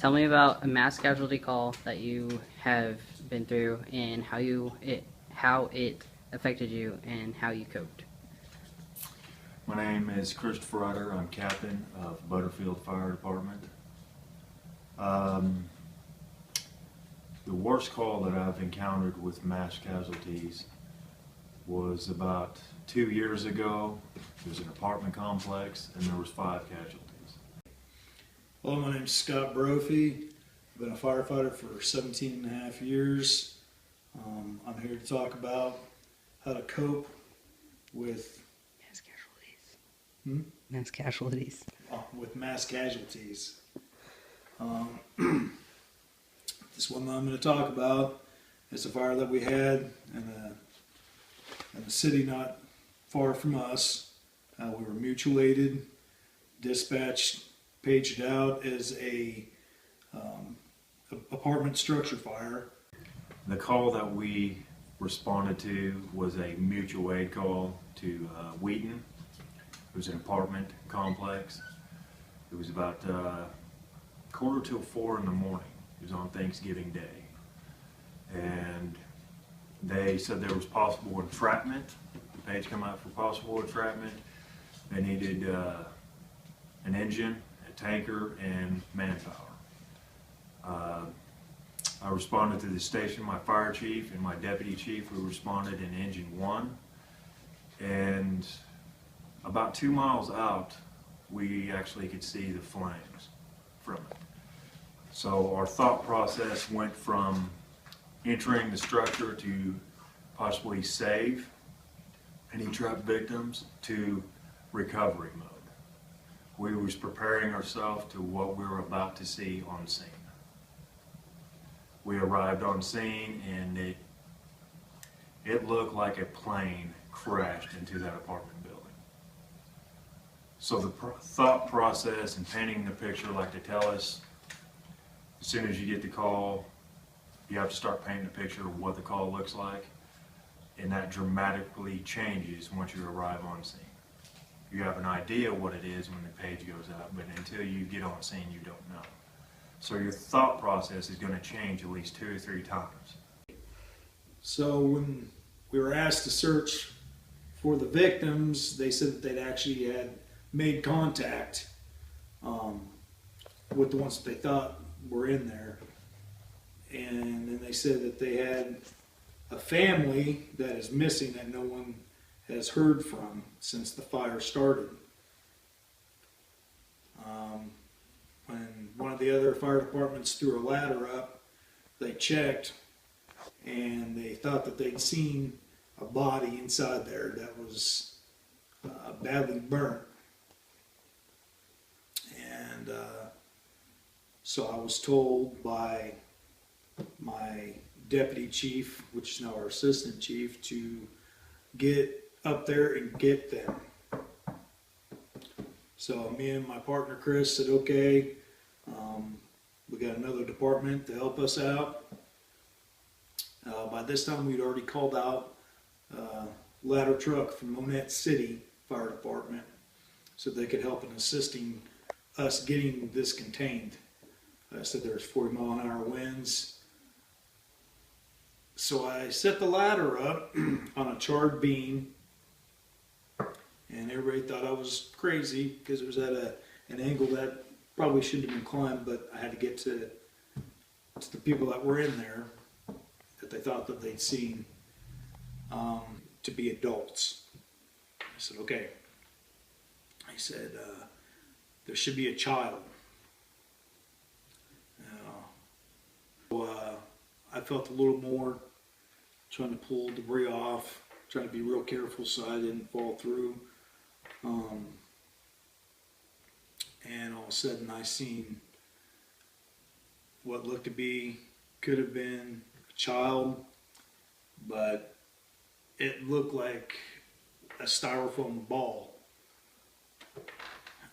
Tell me about a mass casualty call that you have been through and how it affected you and how you coped. My name is Christopher Rutter. I'm captain of Butterfield Fire Department. The worst call that I've encountered with mass casualties was about 2 years ago. It was an apartment complex and there was 5 casualties. Hello, my name is Scott Brophy. I've been a firefighter for 17 and a half years. I'm here to talk about how to cope with Mass casualties. Mass casualties. with mass casualties. This one that I'm going to talk about is a fire that we had in a city not far from us. We were mutual aided, dispatched, paged out as a apartment structure fire. The call that we responded to was a mutual aid call to Wheaton. It was an apartment complex. It was about 3:45 in the morning. It was on Thanksgiving Day. And they said there was possible entrapment. The page came out for possible entrapment. They needed an engine, a tanker, and manpower. I responded to the station, my fire chief and my deputy chief. We responded in engine 1. And about 2 miles out, we actually could see the flames from it. So our thought process went from entering the structure to possibly save any trapped victims to recovery mode. We was preparing ourselves to what we were about to see on scene. We arrived on scene and it looked like a plane crashed into that apartment building. So the thought process and painting the picture like they tell us, as soon as you get the call, you have to start painting a picture of what the call looks like, and that dramatically changes once you arrive on scene. You have an idea what it is when the page goes out, but until you get on scene, you don't know. So your thought process is going to change at least 2 or 3 times. So when we were asked to search for the victims, they said that they'd actually had made contact with the ones that they thought were in there. And then they said that they had a family that is missing that no one has heard from since the fire started. When one of the other fire departments threw a ladder up, they checked and they thought that they'd seen a body inside there that was badly burnt. And so I was told by my deputy chief, which is now our assistant chief, to get up there and get them. So me and my partner Chris said, okay, we got another department to help us out. By this time we'd already called out a ladder truck from Monette City Fire Department so they could help in assisting us getting this contained. I said there's 40-mile-an-hour winds. So I set the ladder up on a charred beam, and everybody thought I was crazy because it was at an angle that probably shouldn't have been climbed, but I had to get to the people that were in there that they thought that they'd seen to be adults. I said, okay. I said, there should be a child. I felt a little more trying to pull debris off, trying to be real careful so I didn't fall through. And all of a sudden I seen what looked to be, could have been a child, but it looked like a styrofoam ball.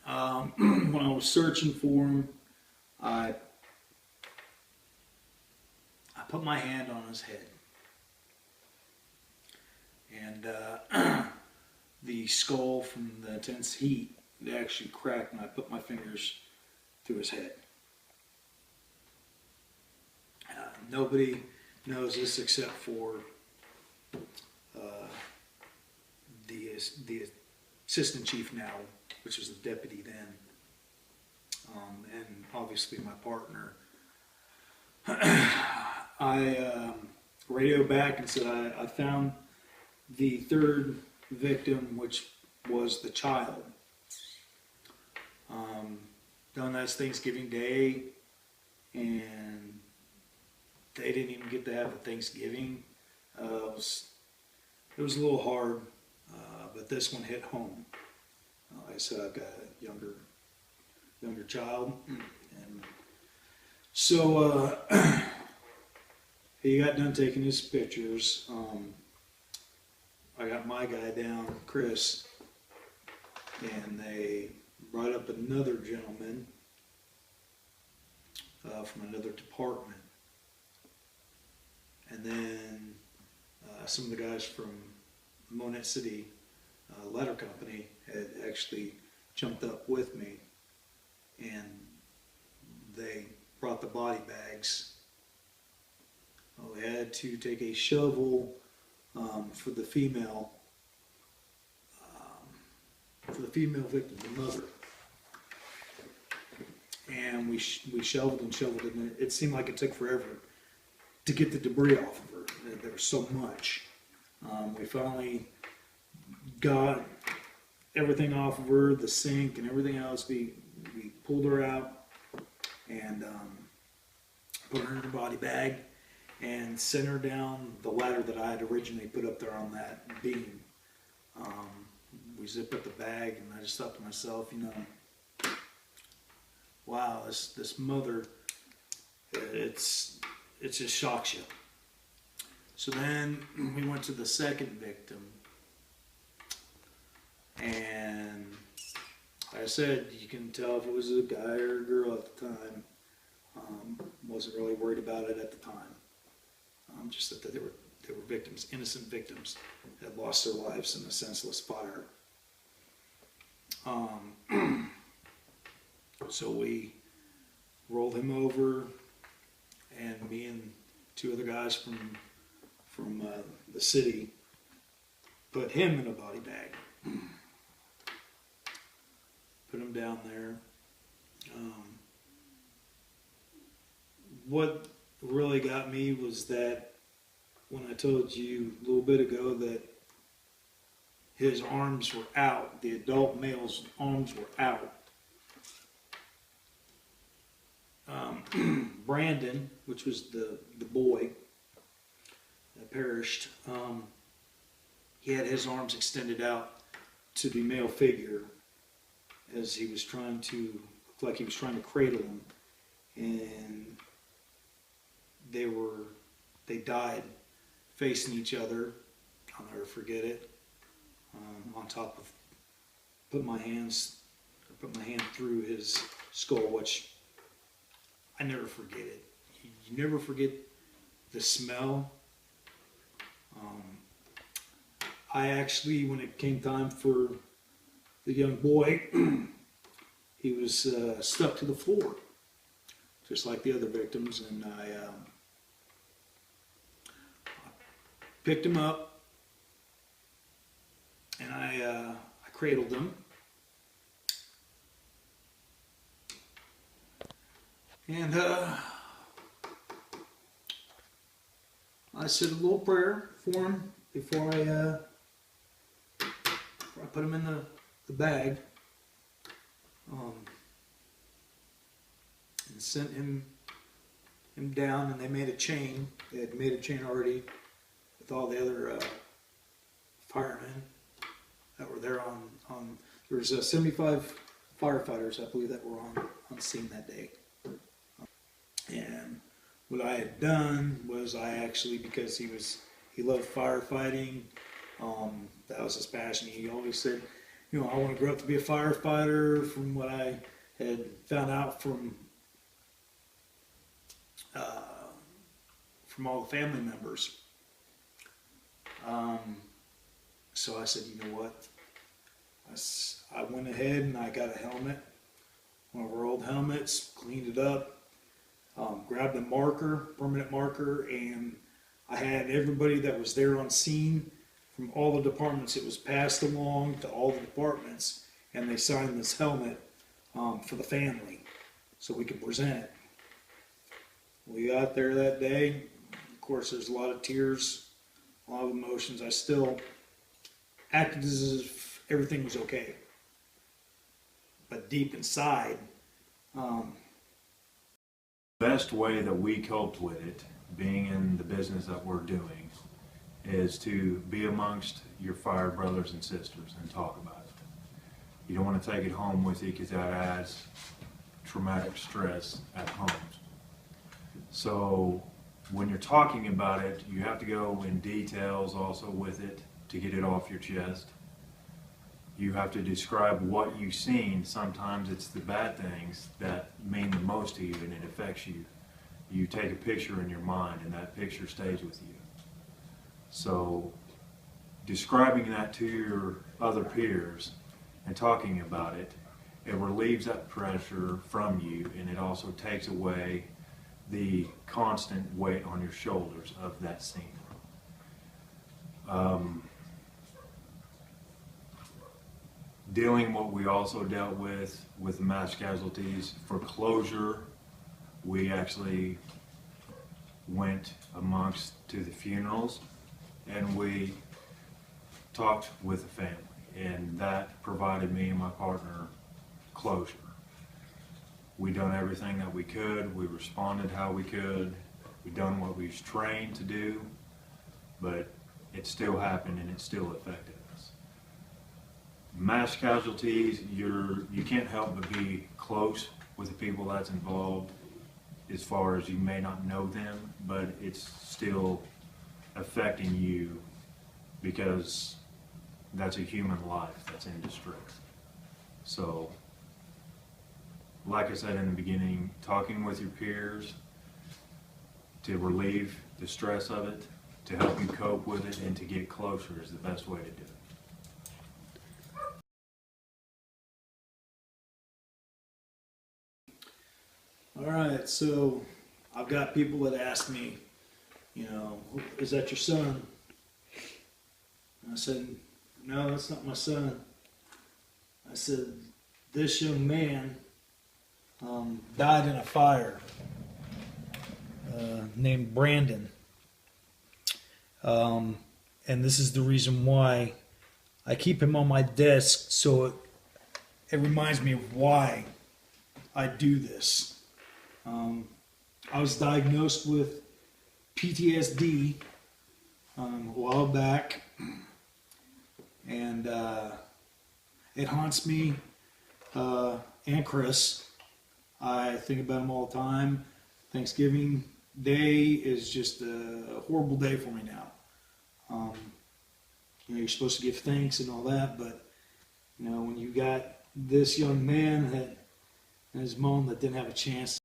When I was searching for him, I put my hand on his head, and the skull from the intense heat, it actually cracked, and I put my fingers through his head. Nobody knows this except for the assistant chief now, which was the deputy then, and obviously my partner. I radioed back and said I found the third victim, which was the child. Done that's Thanksgiving Day, and they didn't even get to have a Thanksgiving. It was a little hard, but this one hit home. Like I said, I've got a younger child, and so he got done taking his pictures. I got my guy down, Chris, and they brought up another gentleman from another department. And then some of the guys from Monette City Letter Company had actually jumped up with me, and they brought the body bags. We had to take a shovel for the female victim, the mother, and we shoveled and shoveled it, and it seemed like it took forever to get the debris off of her. There was so much. We finally got everything off of her, the sink and everything else. We pulled her out and put her in her body bag and sent her down the ladder that I had originally put up there on that beam. We zipped up the bag, and I just thought to myself, wow, this mother, it just shocks you. So then we went to the second victim, and like I said, you can tell if it was a guy or a girl at the time. Wasn't really worried about it at the time. Just that they were victims, innocent victims that lost their lives in a senseless fire. So we rolled him over, and me and two other guys from the city put him in a body bag. Put him down there. What really got me was that when I told you a little bit ago that his arms were out, the adult male's arms were out. Brandon, which was the boy that perished, he had his arms extended out to the male figure as he was trying to, looked like he was trying to cradle him, and they died facing each other. I'll never forget it. On top of, put my hand through his skull, which I never forget it. You never forget the smell. I actually, when it came time for the young boy, he was stuck to the floor, just like the other victims, and I picked him up, and I cradled him, and I said a little prayer for him before I put him in the bag, and sent him down, and they made a chain. They had made a chain already with all the other firemen that were there on there was 75 firefighters, I believe, that were on scene that day. And what I had done was I actually, because he loved firefighting, that was his passion. He always said, I want to grow up to be a firefighter. From what I had found out from all the family members. So I said, you know what? I went ahead and I got a helmet, one of our old helmets, cleaned it up, grabbed a marker, permanent marker, and I had everybody that was there on scene from all the departments. It was passed along to all the departments, and they signed this helmet for the family so we could present it. We got there that day. Of course, there's a lot of tears, a lot of emotions. I still acted as if everything was okay. But deep inside, Best way that we coped with it, being in the business that we're doing, is to be amongst your fire brothers and sisters and talk about it. You don't want to take it home with you because that adds traumatic stress at home. So when you're talking about it, you have to go in details also with it to get it off your chest. You have to describe what you've seen. Sometimes it's the bad things that mean the most to you and it affects you. You take a picture in your mind and that picture stays with you. So describing that to your other peers and talking about it, it relieves that pressure from you, and it also takes away the constant weight on your shoulders of that scene. Dealing what we also dealt with the mass casualties, for closure, we actually went amongst to the funerals and we talked with the family, and that provided me and my partner closure. We done everything that we could, we responded how we could, we done what we was trained to do, but it still happened and it still affected us. Mass casualties, you can't help but be close with the people that's involved, as far as you may not know them, but it's still affecting you because that's a human life that's in distress. So, like I said in the beginning, talking with your peers to relieve the stress of it, to help you cope with it, and to get closer is the best way to do it. all right, so I've got people that ask me, is that your son? And I said, no, that's not my son. I said, this young man died in a fire named Brandon. And this is the reason why I keep him on my desk, so it reminds me of why I do this. I was diagnosed with PTSD a while back, and it haunts me and Chris. I think about him all the time. Thanksgiving Day is just a horrible day for me now. You're supposed to give thanks and all that, but when you got this young man that and his mom that didn't have a chance